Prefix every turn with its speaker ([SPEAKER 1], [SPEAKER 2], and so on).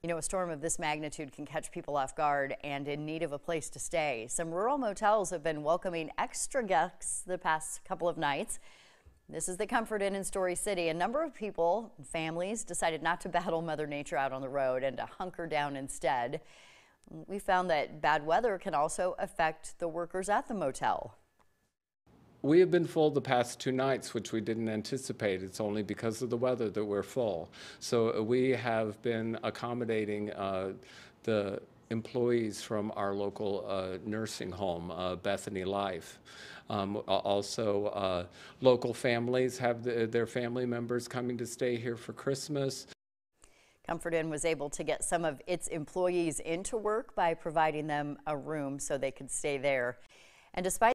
[SPEAKER 1] You know, a storm of this magnitude can catch people off guard and in need of a place to stay. Some rural motels have been welcoming extra guests the past couple of nights. This is the Comfort Inn in Story City. A number of people and families decided not to battle Mother Nature out on the road and to hunker down instead. We found that bad weather can also affect the workers at the motel.
[SPEAKER 2] We have been full the past 2 nights, which we didn't anticipate. It's only because of the weather that we're full. So we have been accommodating the employees from our local nursing home, Bethany Life. Also, local families have their family members coming to stay here for Christmas.
[SPEAKER 1] Comfort Inn was able to get some of its employees into work by providing them a room so they could stay there. And despite